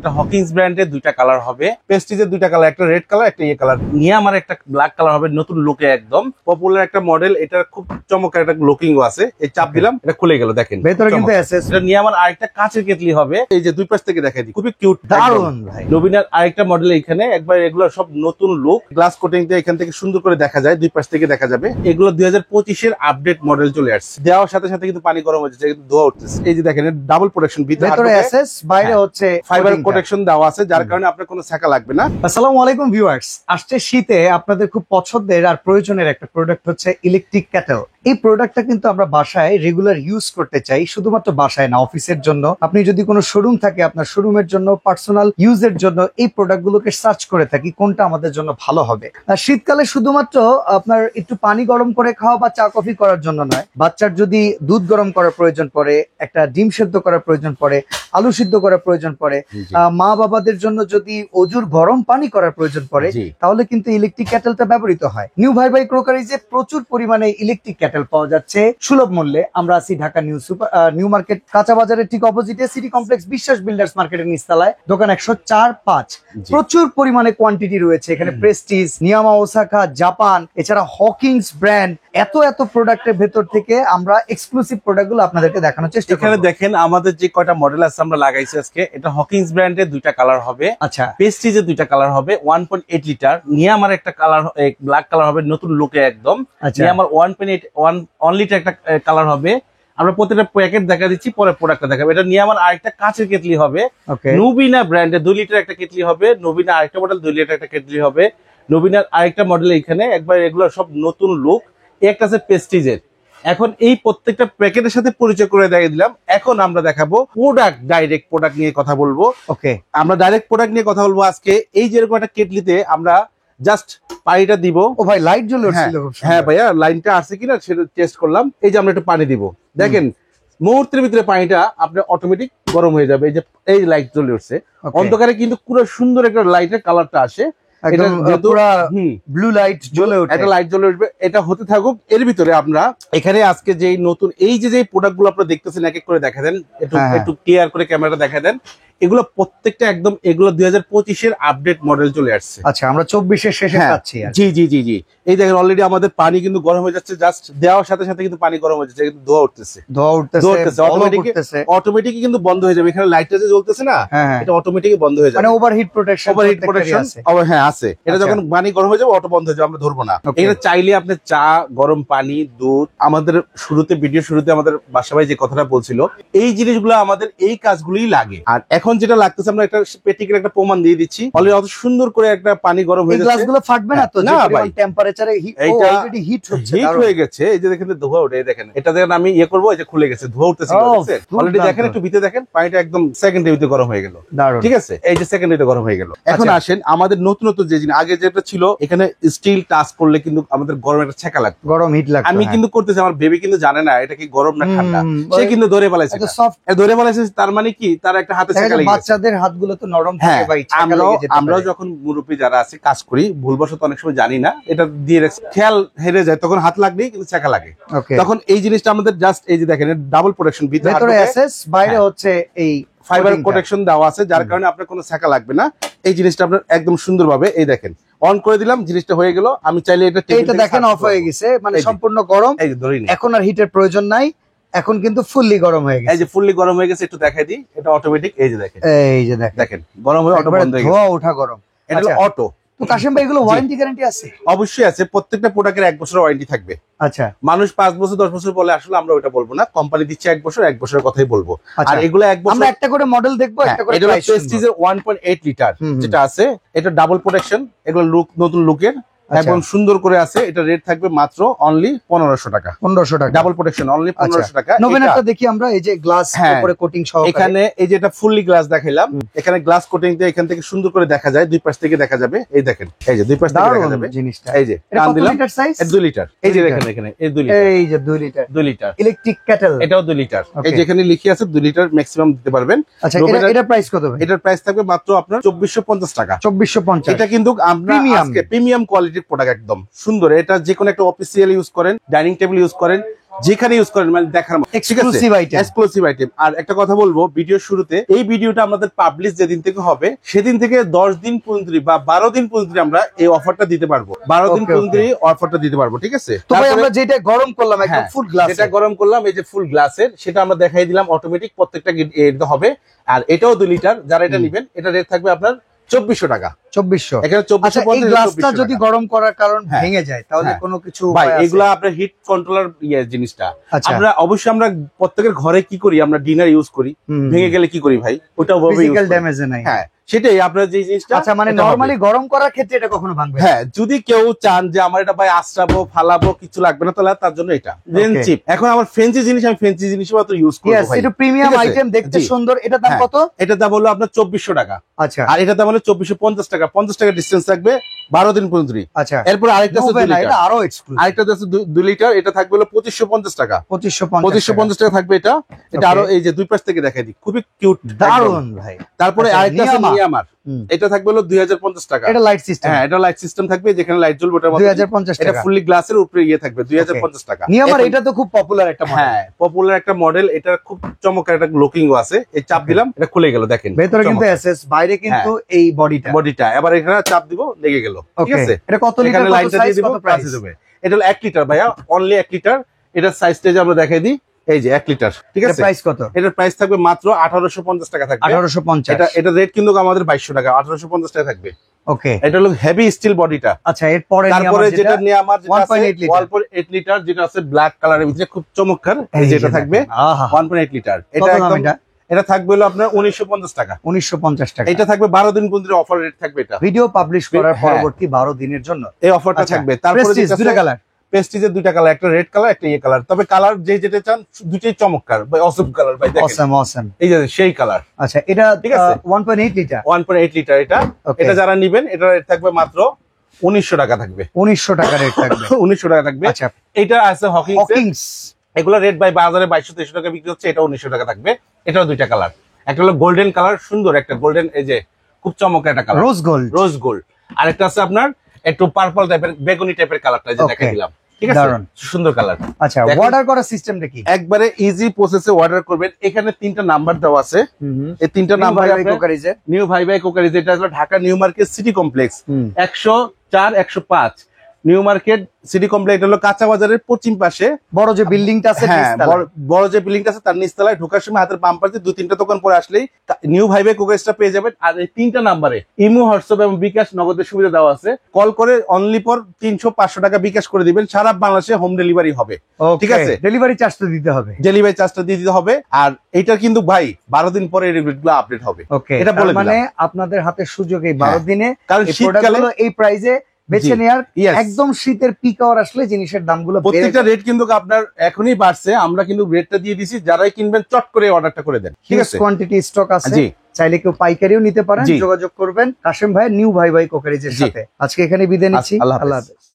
একটা হকিংস ব্র্যান্ডের দুইটা কালার হবে, প্রেস্টিজের দুইটা কালার, একটা রেড কালার একটা কালার নিয়ে আমার একটা ব্ল্যাক কালার হবে, নতুন লুকে একদম পপুলার একটা মডেল। এটা খুব চমৎকার একটা লুকিংও আছে। এই চাপ দিলাম, এটা খুলে গেল, দেখেন ভেতরে কিন্তু এসএস। এটা নিয়ে আমার আরেকটা কাঁচের কেটলি হবে, এই যে দুই পাশ থেকে দেখাই দিই, খুবই কিউট, দারুণ ভাই। নবীনের আরেকটা মডেল এখানে একবার, এগুলো সব নতুন লুক, গ্লাস কোটিং দিয়ে এখান থেকে সুন্দর করে দেখা যায়, দুই পাশ থেকে দেখা যাবে। এগুলো 2025 এর আপডেট মডেল চলে আসছে। দেওয়ার সাথে সাথে কিন্তু পানি গরম হচ্ছে, কিন্তু ধোয়া উঠতেছে। এই যে দেখেন ডাবল প্রোটেকশন, ভিতরে এসএস, বাইরে হচ্ছে ফাইবার প্রোটেকশন দেওয়া আছে, যার কারণে আপনার কোনো ছাকা লাগবে না। আসসালামু আলাইকুম ভিউয়ার্স, আসছে শীতে আপনাদের খুব পছন্দের আর প্রয়োজনের একটা প্রোডাক্ট হচ্ছে ইলেকট্রিক কেটল। এই প্রোডাক্টটা কিন্তু আমরা বাসায় রেগুলার ইউজ করতে চাই, শুধুমাত্র বাসায় না, অফিসের জন্য। আপনি যদি কোনো শোরুম থাকে, আপনার শোরুমের জন্য, পার্সোনাল ইউজের জন্য এই প্রোডাক্টগুলোকে সার্চ করে থাকি কোনটা আমাদের জন্য ভালো হবে। আর শীতকালে শুধুমাত্র আপনার একটু পানি গরম করে খাওয়া বা চা কফি করার জন্য নয়, বাচ্চার যদি দুধ গরম করার প্রয়োজন পড়ে, একটা ডিম সেদ্ধ করার প্রয়োজন পড়ে, আলু সিদ্ধ করার প্রয়োজন পড়ে, মা বাবাদের জন্য যদি অজুর গরম পানি করার প্রয়োজন পড়ে, তাহলে কিন্তু ইলেকট্রিক কেটলটা ব্যবহৃত হয়। নিউ ভাই ভাই ক্রোকারিজে প্রচুর পরিমাণে ইলেকট্রিক কেটল পাওয়া যাচ্ছে সুলভ মূল্যে। আমরা আছি ঢাকা নিউ মার্কেট কাঁচা বাজারের ঠিক অপোজিটে সিটি কমপ্লেক্স বিশ্বাস বিল্ডার্স মার্কেটের নিচতলায়, দোকান 104-5। প্রচুর পরিমাণে কোয়ান্টিটি রয়েছে এখানে। প্রেস্টিজ, নিয়ামা ওসাকা, জাপান, এছাড়া হকিংস ব্র্যান্ড, এত প্রোডাক্টের ভেতর থেকে আমরা এক্সক্লুসিভ প্রোডাক্টগুলো আপনাদেরকে দেখানোর চেষ্টা করব। এখানে দেখেন আমাদের যে কয়টা মডেল আছে আমরা লাগাইছি আজকে। এটা হকিংস ব্র্যান্ডের দুইটা কালার হবে, আচ্ছা, প্রেস্টিজের দুইটা কালার হবে, 1.8 লিটার নিয়ে আমার একটা কালার ব্ল্যাক কালার হবে, নতুন লুকে একদম। নিয়ে আমার 1 লিটার একটা কালার হবে। আমরা প্রত্যেকটা প্যাকেট দেখা দিচ্ছি, পরে প্রোডাক্টটা দেখাবো। এটা নিয়ে আমার আরেকটা কাঁচের কেটলি হবে, নবীনা ব্র্যান্ডের 2 লিটার একটা কেটলি হবে। নবীনা আরেকটা মডেল 2 লিটার একটা কেটলি হবে। নবীনার আরেকটা মডেল এখানে একবার, এগুলো সব নতুন লুক। একটা আছে প্রেস্টিজের। এখন এই প্রত্যেকটা প্যাকেটের সাথে পরিচয় করে দেখিয়ে দিলাম। এখন আমরা দেখাবো প্রোডাক্ট, ডাইরেক্ট প্রোডাক্ট নিয়ে কথা বলবো। ওকে, আমরা ডাইরেক্ট প্রোডাক্ট নিয়ে কথা বলবো আজকে। এই যেরকম একটা কেটলিতে আমরা জাস্ট পানিটা দিব। ও ভাই, লাইট জ্বলে উঠছিল। হ্যাঁ ভাইয়া, লাইনটা আসছে কিনা সেটা টেস্ট করলাম। এই যে আমরা একটু পানি দিব, দেখেন মুহূর্তের ভিতরে পানিটা আপনার অটোমেটিক গরম হয়ে যাবে। এই যে এই লাইট জ্বলে উঠছে, অন্ধকারে কিন্তু পুরো সুন্দর একটা লাইটের কালারটা আসে। ব্লু লাইট জ্বলে উঠবে, একটা লাইট জ্বলে উঠবে। এটা হতে থাকুক। এর ভিতরে আমরা এখানে আজকে যে নতুন এই যে প্রোডাক্ট গুলো আপনারা দেখতেছেন, এক এক করে দেখা দেন, একটু ক্লিয়ার করে ক্যামেরাটা দেখা দেন। এগুলো প্রত্যেকটা একদম, এগুলো 2025 এর আপডেট মডেল চলে আসছে। আচ্ছা, আমরা 24 এর শেষে পাচ্ছি। জি জি জি জি, এই দেখেন অলরেডি আমাদের পানি কিন্তু গরম হয়ে যাচ্ছে। জাস্ট দেওয়ার সাথে সাথে কিন্তু পানি গরম হয়ে যাচ্ছে, কিন্তু ধোয়া উঠতেছে, অটোমেটিক কিন্তু বন্ধ হয়ে যাবে। এখানে লাইটটা যে জ্বলতেছে না, এটা অটোমেটিক বন্ধ হয়ে যাবে। মানে ওভারহিট প্রোটেকশন হ্যাঁ আছে। এটা যখন পানি গরম হয়ে যাবে অটো বন্ধ হয়ে যাবে, আমরা ধরবো না। এটা চাইলে আপনি চা, গরম পানি, দুধ, আমাদের ভিডিও শুরুতে আমাদের বাসা ভাই যে কথাটা বলছিল, এই জিনিসগুলো আমাদের এই কাজগুলোই লাগে। আর এখন যেটা লাগতেছে, আমরা একটা প্র্যাকটিক্যাল একটা প্রমাণ দিয়ে দিচ্ছি। অলরেডি অত সুন্দর করে একটা পানি গরম হয়ে যাচ্ছে। গ্লাসগুলো ফাটবে না তো? না ভাই, টেম্পারেচারে অলরেডি হিট হয়ে গেছে। এই যে দেখেন ধোয়া উঠে, দেখেন এটা দেখেন আমি ইয়ে করবো, এই যে খুলে গেছে, ধোয়া উঠতেছে অলরেডি। দেখেন একটু ভিতরে দেখেন, পানিটা একদম সেকেন্ডের ভিতরে গরম হয়ে গেল। ঠিক আছে, এই যে সেকেন্ডের ভিতরে গরম হয়ে গেল। এখন আসেন আমাদের নতুন যে জিনিস, আগে যেটা ছিল এখানে স্টিল টাচ করলে কিন্তু আমাদের গরম একটা ছেঁকা লাগতো, গরম হিট লাগতো। আমি কিন্তু করতেছি, আমার বেবি কিন্তু জানে না এটা কি গরম না ঠান্ডা। সে কিন্তু ধরে ফেলাইছে, তার মানে কি, তার একটা হাতে ছেঁকা লেগে গেছে। বাচ্চাদের হাতগুলো তো নরম থাকে ভাই। আমরাও যখন মুরব্বী যারা আছে কাজ করি, ভুলবশত অনেক সময় জানি না, এটা দিয়ে খেয়াল হেরে যায়, তখন হাত লাগলেই কিন্তু ছেঁকা লাগে। তখন এই জিনিসটা আমাদের জাস্ট এই যে দেখেন ডাবল প্রোটেকশন, ভিতরে এসএস, বাইরে হচ্ছে এই ফাইবার প্রোটেকশন দেওয়া আছে, যার কারণে আপনার কোনো ছাকা লাগবে না। এই জিনিসটা আপনার একদম সুন্দরভাবে, এই দেখেন অন করে দিলাম, জিনিসটা হয়ে গেল। আমি চাইলে এটা দেখেন অফ হয়ে গেছে, মানে সম্পূর্ণ গরম। এখন আর হিটের প্রয়োজন নাই, এখন কিন্তু ফুললি গরম হয়ে গেছে। এই যে ফুললি গরম হয়ে গেছে, একটু দেখাই দিই, এটা অটোমেটিক। এই যে দেখেন, দেখেন গরম হয়ে অটো বন্ধ হয়ে গেছে, ধোয়া ওঠা গরম। এটা হলো অটো। তো কাশিম ভাই, এগুলো ওয়ারেন্টি গ্যারান্টি আছে? অবশ্যই আছে, প্রত্যেকটা প্রোডাক্টের 1 বছরের ওয়ারেন্টি থাকবে। আচ্ছা, মানুষ 5 বছর 10 বছর বলে, আসলে আমরা ওটা বলবো না, কোম্পানি দিচ্ছে 1 বছরের কথাই বলবো। আর এগুলো 1 বছর, আমরা একটা করে মডেল দেখবো, একটা করে এটা প্রেস্টিজের 1.8 লিটার যেটা আছে, এটা ডাবল প্রোটেকশন, এগুলো নতুন লুকের এবং সুন্দর করে আছে। এটা রেট থাকবে মাত্র অনলি 1500 টাকা। 1500 টাকা ডাবল প্রোটেকশন, অনলি 1500 টাকা। নবীনটা দেখি আমরা, এই যে গ্লাস উপরে কোটিং সহকারে। এখানে এই যে এটা ফুললি গ্লাস দেখাইলাম, এখানে গ্লাস কোটিং দিয়ে এখান থেকে সুন্দর করে দেখা যায়, দুই পাশ থেকে দেখা যাবে। এই দেখেন, এই যে দুই পাশ থেকে দেখা যাবে জিনিসটা। এই যে টান দিলাম, এটা 2 লিটার। এই যে দেখেন এখানে এই 2 লিটার, এই যে 2 লিটার, 2 লিটার ইলেকট্রিক কেটল, এটাও 2 লিটার। এই যে এখানে লিখি আছে 2 লিটার ম্যাক্সিমাম দিতে পারবেন। আচ্ছা, এটা প্রাইস কত ভাই? এটার প্রাইস থাকবে মাত্র আপনার 2450 টাকা। 2450। এটা কিন্তু আমরা আজকে প্রিমিয়াম কোয়ালিটির প্রোডাক্ট, একদম সুন্দর। এটা যে কোনো একটা অফিসিয়াল ইউজ করেন, ডাইনিং টেবিল ইউজ করেন, যেখানে ইউজ করেন মানে দেখার মতো, ঠিক আছে, এক্সক্লুসিভ আইটেম। Exclusive item. আর একটা কথা বলবো ভিডিওর শুরুতে, এই ভিডিওটা আমাদের পাবলিশ যেদিন থেকে হবে সেদিন থেকে 10 দিন পর্যন্ত বা 12 দিন পর্যন্ত আমরা এই অফারটা দিতে পারবো, 12 দিন পর্যন্ত অফারটা দিতে পারবো, ঠিক আছে। তো ভাই আমরা যেটা গরম করলাম একদম ফুল গ্লাস, যেটা গরম করলাম এই যে ফুল গ্লাসের, সেটা আমরা দেখাই দিলাম অটোমেটিক প্রত্যেকটা এটা হবে। আর এটাও 2 লিটার, যারা এটা নেবেন এটা রেট থাকবে আপনার 2400 টাকা। 2400 এখানে 2400 এই গ্লাসটা যদি গরম করার কারণ ভেঙে যায় তাহলে কোনো কিছু ভাই এগুলা আপনার হিট কন্ট্রোলার জিনিসটা আমরা অবশ্যই আমরা প্রত্যেকের ঘরে কি করি, আমরা ডিনার ইউজ করি, ভেঙে গেলে কি করি ভাই, ওটা ফিজিক্যাল ড্যামেজ নাই। হ্যাঁ সেটাই আপনার যে জিনিসটা। আচ্ছা মানে নরমালি গরম করার ক্ষেত্রে এটা কখনো ভাঙবে? হ্যাঁ যদি কেউ চান যে আমার এটা ভাই আশ্রাবো ফালাবো কিছু লাগবে না, তাহলে তার জন্য এটা চিপ। এখন আমার ফেন্সি জিনিস, আমি ফেন্সি জিনিস মাত্র ইউজ করব ভাই। এটা প্রিমিয়াম আইটেম, দেখতে সুন্দর। এটা দাম কত? এটা দাম হলো আপনার 2400 টাকা। আচ্ছা আর এটা দাম হলো 2450 টাকা। 50 টাকা ডিসটেন্স থাকবে 12 দিন পর্যন্ত। আচ্ছা এরপর আরেকটা আছে 2 লিটার, এটা আরো এক্সক্লুসিভ। আরেকটা আছে 2 লিটার, এটা থাকবে হলো 2550 টাকা। 2550 টাকা থাকবে এটা। এটা আরো এই যে দুই পাশ থেকে দেখাই দিই, খুবই কিউট, দারুন ভাই। তারপরে আরেকটা আছে নিয়ামার, এটা থাকবে হলো 2050 টাকা। এটা লাইট সিস্টেম। হ্যাঁ এটা লাইট সিস্টেম থাকবে, যেখানে লাইট জ্বলবে, ওটার মধ্যে 2050 টাকা। এটা ফুললি গ্লাসের উপরে থাকবে 2050 টাকা। নিয়ামার এটা তো খুব পপুলার একটা মডেল। হ্যাঁ পপুলার একটা মডেল, এটা খুব চমৎকার একটা লুকিংও আছে। এই চাপ দিলাম এটা খুলে গেল, দেখেন ভেতরে কিন্তু এসএস, বাইরে কিন্তু এই বডিটা। এবার এখানে চাপ দিব, লেগে গেল, ঠিক আছে। এটা কত লিটার, কত সাইজ, কত প্রাইস দেবে? এটা হলো 1 লিটার ভাইয়া, অনলি 1 লিটার। এটার সাইজটা যে আমরা দেখাই দিই, এই যে 1 লিটার, ঠিক আছে। প্রাইস কত? এটার প্রাইস থাকবে মাত্র 1850 টাকা থাকবে। 1850। এটা রেট কিন্তু আমাদের 2200 টাকা, 1850 টাকা থাকবে। ওকে এটা হলো হেভি স্টিল বডিটা। আচ্ছা এরপরে তারপরে যেটা নিয়ে আমার 1.8 লিটার, যেটা আছে ব্ল্যাক কালারের ভিতরে খুব চমৎকার, এই যেটা থাকবে 1.8 লিটার। এটা একদম এটা থাকবে হলো আপনার 1950 টাকা। 1950 টাকা। এটা থাকবে 12 দিন পর্যন্ত অফার রেট থাকবে। এটা ভিডিও পাবলিশ করার পরবর্তী 12 দিনের জন্য এই অফারটা থাকবে। তারপরে দুটো কালার, পেস্টিজের দুইটা কালার, একটা রেড কালার একটা ইয়ে কালার। তবে কালার যেটা চান দুটোই চমৎকার ভাই, অসম কালার ভাই, দেখেন অসম এই যে সেই কালার। আচ্ছা এটা ঠিক আছে 1.8 লিটার, 1.8 লিটার এটা। এটা যারা নেবেন এটা রেট থাকবে মাত্র 1900 টাকা থাকবে। 1900 টাকা রেট থাকবে। 1900 টাকা থাকবে। আচ্ছা এটা আছে হকিংস, এগুলো রেট বাই বাজারে 2200-2300 টাকা বিক্রি হচ্ছে, এটা 1900 টাকা থাকবে। এটাও দুইটা কালার, একটা হলো গোল্ডেন কালার, সুন্দর একটা গোল্ডেন, এই যে খুব চমৎকার একটা কালার, রোজ গোল্ড। আর একটা আছে আপনার একটু পার্পল টাইপের, বেগুনি টাইপের কালারটা, যে দেখাই দিলাম, ঠিক আছে, সুন্দর কালার। আচ্ছা অর্ডার করার সিস্টেমটা কি? একবারে ইজি প্রসেসে অর্ডার করবেন। এখানে 3টা নাম্বার দেওয়া আছে, এই 3টা নাম্বারে নিউ ভাই ভাই কোকারিজ, এটা হলো Dhaka new market city complex 104 105 new market city complex. হলো কাঁচা বাজারের পশ্চিম পাশে বড় যে বিল্ডিংটা আছে, বড় যে বিল্ডিংটা আছে তার নিচতলায় ঢোকার সময় হাতের বাম পাশে 2-3টা দোকান পরে আসলেই নিউ ভাই ভাই কোকারিজটা পেয়ে যাবেন। আর এই 3টা নাম্বারে ইমো, হোয়াটসঅ্যাপ এবং বিকাশ নগদের সুবিধা দেওয়া আছে। কল করে অনলি ফর 300-500 টাকা বিকাশ করে দিবেন, সারা বাংলাদেশে হোম ডেলিভারি হবে, ঠিক আছে। ডেলিভারি চার্জটা দিতে হবে, ডেলিভারি চার্জটা দিয়ে দিতে হবে। আর এটা কিন্তু ভাই 12 দিন পরে রেটগুলো আপডেট হবে। এটা বলে মানে আপনাদের হাতে সুযোগ এই 12 দিনে, কারণ শীতকালে এই প্রাইসে বেছে নেয়ার। একদম শীতের পিক আওয়ার আসলে জিনিসের দামগুলো প্রত্যেকটা রেট কিন্তু আপনার এখনই বাড়ছে। আমরা কিন্তু রেটটা দিয়ে দিছি, যারাই কিনবেন চট করে অর্ডারটা করে দেন, ঠিক আছে। কোয়ান্টিটি স্টক আছে, চাইলে কেউ পাইকারিও নিতে পারেন, যোগাযোগ করবেন কাশেম ভাই নিউ ভাই ভাই কোকারিজের সাথে। আজকে এখানে বিদায় নিচ্ছি, আল্লাহ হাফেজ।